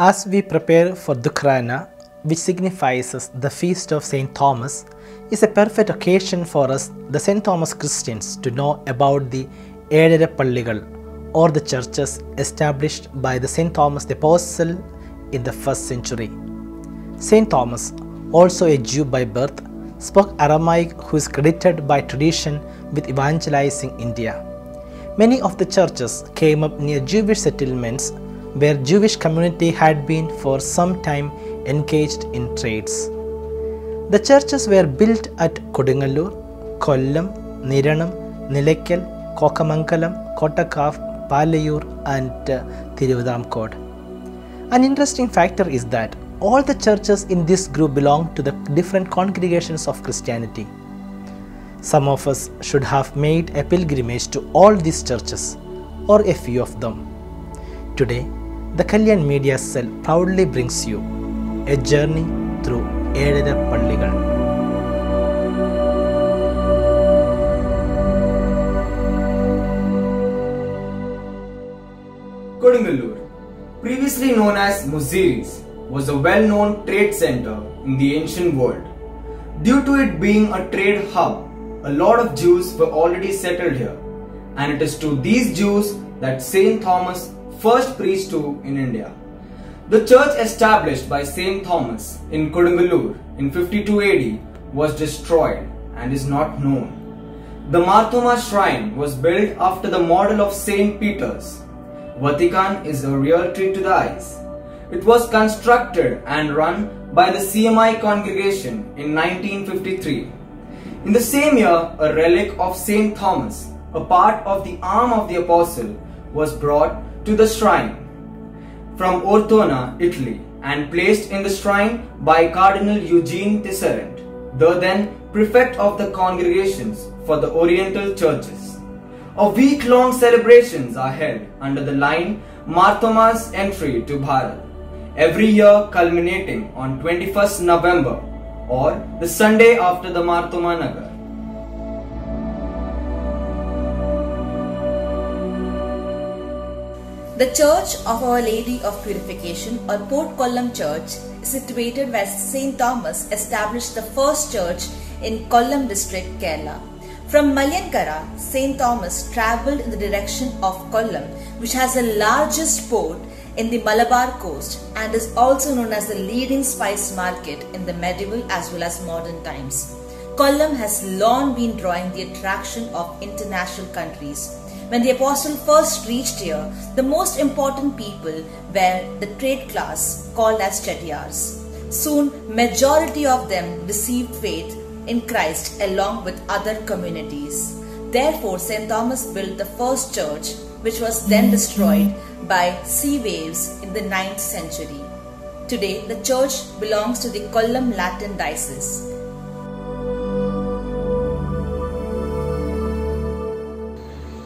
As we prepare for Dukrana, which signifies the feast of St. Thomas, is a perfect occasion for us, the St. Thomas Christians, to know about the Edere Palligal, or the churches established by the St. Thomas the Apostle in the 1st century. St. Thomas, also a Jew by birth, spoke Aramaic, who is credited by tradition with evangelizing India. Many of the churches came up near Jewish settlements where Jewish community had been for some time engaged in trades. The churches were built at Kodungalur, Kollam, Niranam, Nilakkal, Kokamangalam, Kottakav, Palayur and Thiruvidankod. An interesting factor is that all the churches in this group belong to the different congregations of Christianity. Some of us should have made a pilgrimage to all these churches, or a few of them. Today, the Kalyan Media Cell proudly brings you a journey through Edere Palligal. Kodungalur, previously known as Muziris, was a well-known trade center in the ancient world. Due to it being a trade hub, a lot of Jews were already settled here, and it is to these Jews that St. Thomas first preached to in India. The church established by St. Thomas in Kodungalur in 52 AD was destroyed and is not known. The Marthoma shrine was built after the model of St. Peter's. Vatican is a real treat to the eyes. It was constructed and run by the CMI congregation in 1953. In the same year, a relic of St. Thomas, a part of the arm of the apostle, was brought to the shrine from Ortona, Italy, and placed in the shrine by Cardinal Eugene Tisserant, the then prefect of the congregations for the Oriental churches. A week-long celebrations are held under the line Marthoma's Entry to Bharat, every year culminating on 21st November or the Sunday after the Marthoma Nagar. The Church of Our Lady of Purification, or Port Kollam Church, is situated where St. Thomas established the first church in Kollam district, Kerala. From Malyankara, St. Thomas travelled in the direction of Kollam, which has the largest port in the Malabar coast and is also known as the leading spice market in the medieval as well as modern times. Kollam has long been drawing the attraction of international countries. When the apostle first reached here, the most important people were the trade class called as Chettiars. Soon, majority of them received faith in Christ along with other communities. Therefore, St. Thomas built the first church, which was then destroyed by sea waves in the 9th century. Today, the church belongs to the Kollam Latin Diocese.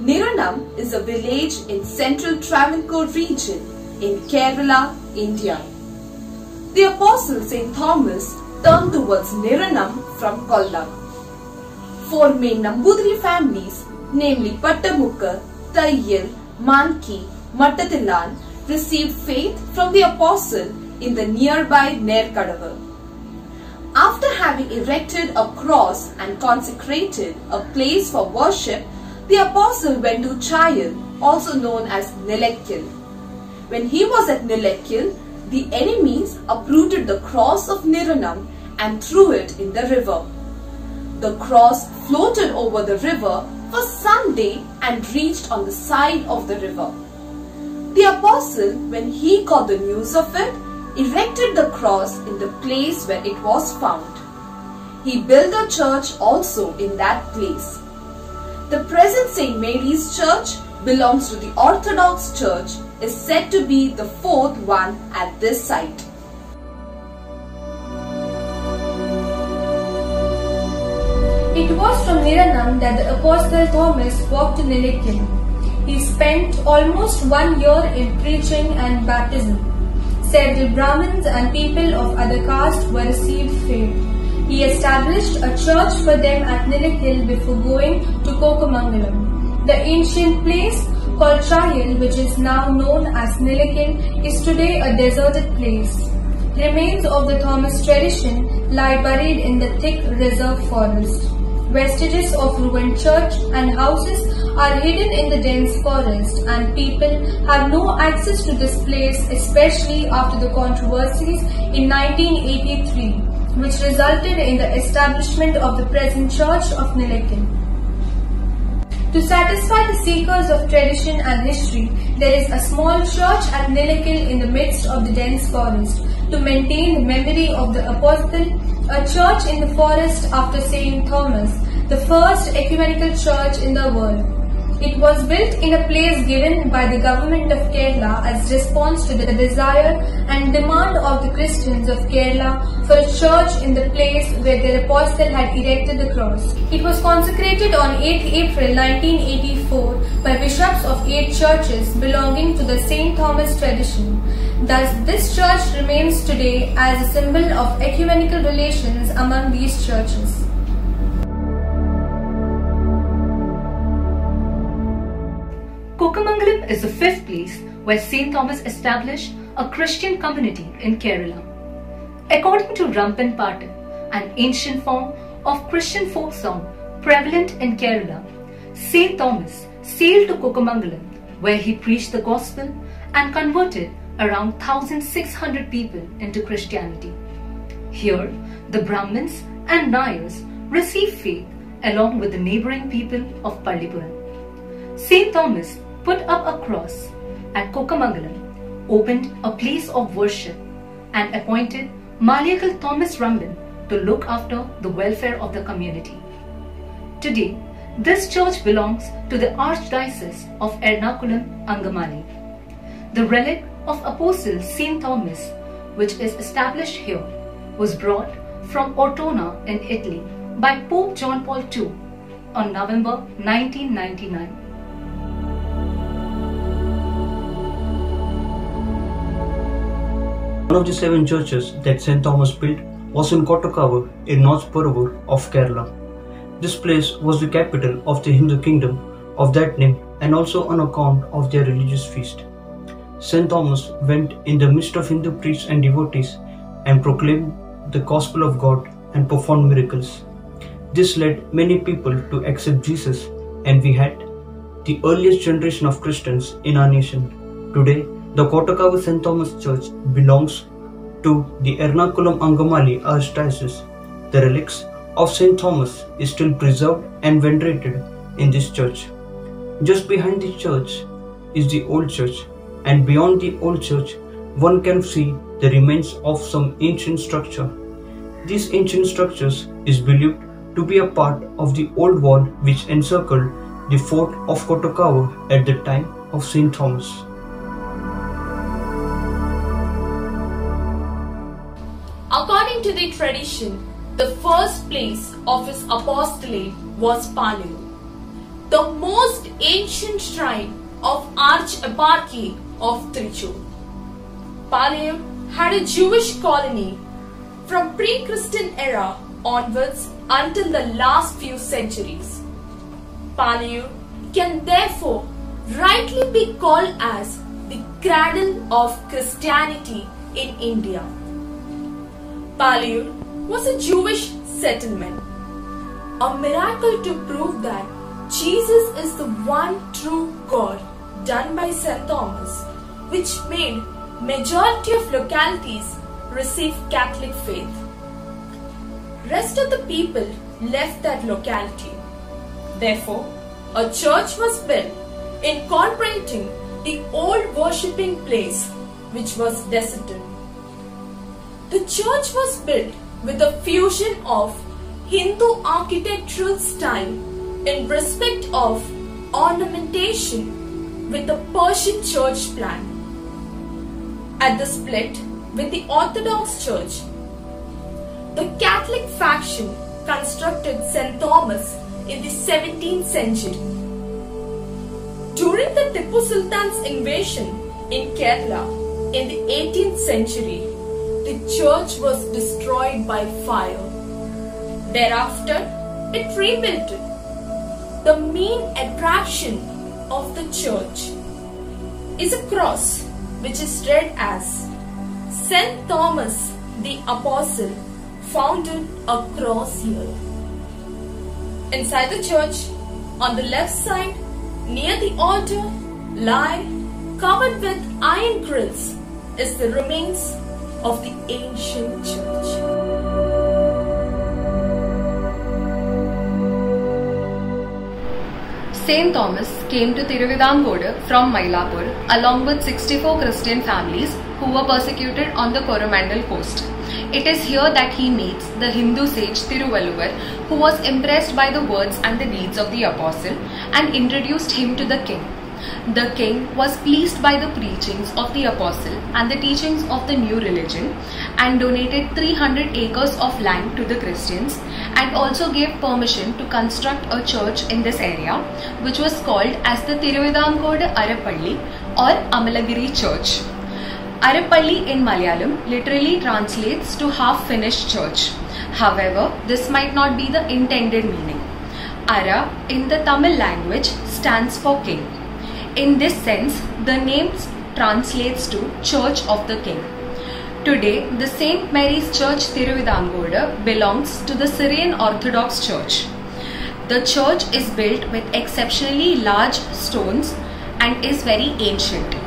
Niranam is a village in central Travancore region in Kerala, India. The apostle St. Thomas turned towards Niranam from Kollam. Four main Nambudiri families, namely Pattamukka, Tayyal, Manki, Mattatillan, received faith from the apostle in the nearby Nerkadavu. After having erected a cross and consecrated a place for worship, the apostle went to Chayal, also known as Nilakkal. When he was at Nilakkal, the enemies uprooted the cross of Niranam and threw it in the river. The cross floated over the river for some day and reached on the side of the river. The apostle, when he got the news of it, erected the cross in the place where it was found. He built a church also in that place. The present St. Mary's Church belongs to the Orthodox Church, is said to be the fourth one at this site. It was from Niranam that the Apostle Thomas walked to Nilakkal. He spent almost 1 year in preaching and baptism. Several Brahmins and people of other castes were received faith. He established a church for them at Nilakkal before going to Kokamangalam. The ancient place called Trial, which is now known as Nilekil, is today a deserted place. Remains of the Thomas tradition lie buried in the thick reserve forest. Vestiges of ruined church and houses are hidden in the dense forest, and people have no access to this place, especially after the controversies in 1983, which resulted in the establishment of the present church of Nilekil. To satisfy the seekers of tradition and history, there is a small church at Nilekil in the midst of the dense forest. To maintain the memory of the apostle, a church in the forest after Saint Thomas, the first ecumenical church in the world. It was built in a place given by the government of Kerala as response to the desire and demand of the Christians of Kerala for a church in the place where their apostle had erected the cross. It was consecrated on 8th April 1984 by bishops of 8 churches belonging to the St. Thomas tradition. Thus, this church remains today as a symbol of ecumenical relations among these churches. Kokamangalam is the 5th place where St. Thomas established a Christian community in Kerala. According to Rampan Patan, an ancient form of Christian folk song prevalent in Kerala, St. Thomas sailed to Kokamangalam, where he preached the gospel and converted around 1,600 people into Christianity. Here, the Brahmins and Nayars received faith along with the neighboring people of Pallipuram. St. Thomas put up a cross at Kokamangalam, opened a place of worship, and appointed Malayakal Thomas Ramban to look after the welfare of the community. Today, this church belongs to the Archdiocese of Ernakulam Angamali. The relic of Apostle St. Thomas, which is established here, was brought from Ortona in Italy by Pope John Paul II on November 1999. One of the 7 churches that St. Thomas built was in Kottakavu in North Paravoor of Kerala. This place was the capital of the Hindu kingdom of that name and also on account of their religious feast. St. Thomas went in the midst of Hindu priests and devotees and proclaimed the gospel of God and performed miracles. This led many people to accept Jesus, and we had the earliest generation of Christians in our nation. Today, the Kottakavu St. Thomas Church belongs to the Ernakulam Angamali Archdiocese. The relics of St. Thomas is still preserved and venerated in this church. Just behind the church is the old church, and beyond the old church one can see the remains of some ancient structure. These ancient structures is believed to be a part of the old wall which encircled the fort of Kottakavu at the time of St. Thomas. According to the tradition, the first place of his apostolate was Paliyur, the most ancient shrine of Archeparchy of Trichur. Paliyur had a Jewish colony from pre-Christian era onwards until the last few centuries. Paliyur can therefore rightly be called as the cradle of Christianity in India. Paliyur was a Jewish settlement, a miracle to prove that Jesus is the one true God done by St. Thomas, which made majority of localities receive Catholic faith. Rest of the people left that locality. Therefore, a church was built incorporating the old worshipping place which was deserted. The church was built with a fusion of Hindu architectural style in respect of ornamentation with the Persian church plan. At the split with the Orthodox Church, the Catholic faction constructed St. Thomas in the 17th century. During the Tipu Sultan's invasion in Kerala in the 18th century, the church was destroyed by fire. Thereafter, it rebuilt. The main attraction of the church is a cross which is read as St. Thomas the Apostle founded a cross here. Inside the church, on the left side, near the altar, lie, covered with iron grills, is the remains of the ancient church. St. Thomas came to Tiruvidankode from Mylapore along with 64 Christian families who were persecuted on the Coromandel coast. It is here that he meets the Hindu sage Tiruvalluvar, who was impressed by the words and the deeds of the apostle and introduced him to the king. The king was pleased by the preachings of the apostle and the teachings of the new religion and donated 300 acres of land to the Christians and also gave permission to construct a church in this area, which was called as the Tiruvidankode Arappalli or Amalagiri Church. Arappalli in Malayalam literally translates to half-finished church. However, this might not be the intended meaning. Ara in the Tamil language stands for king. In this sense, the name translates to Church of the King. Today, the St. Mary's Church Tiruvidankode belongs to the Syrian Orthodox Church. The church is built with exceptionally large stones and is very ancient.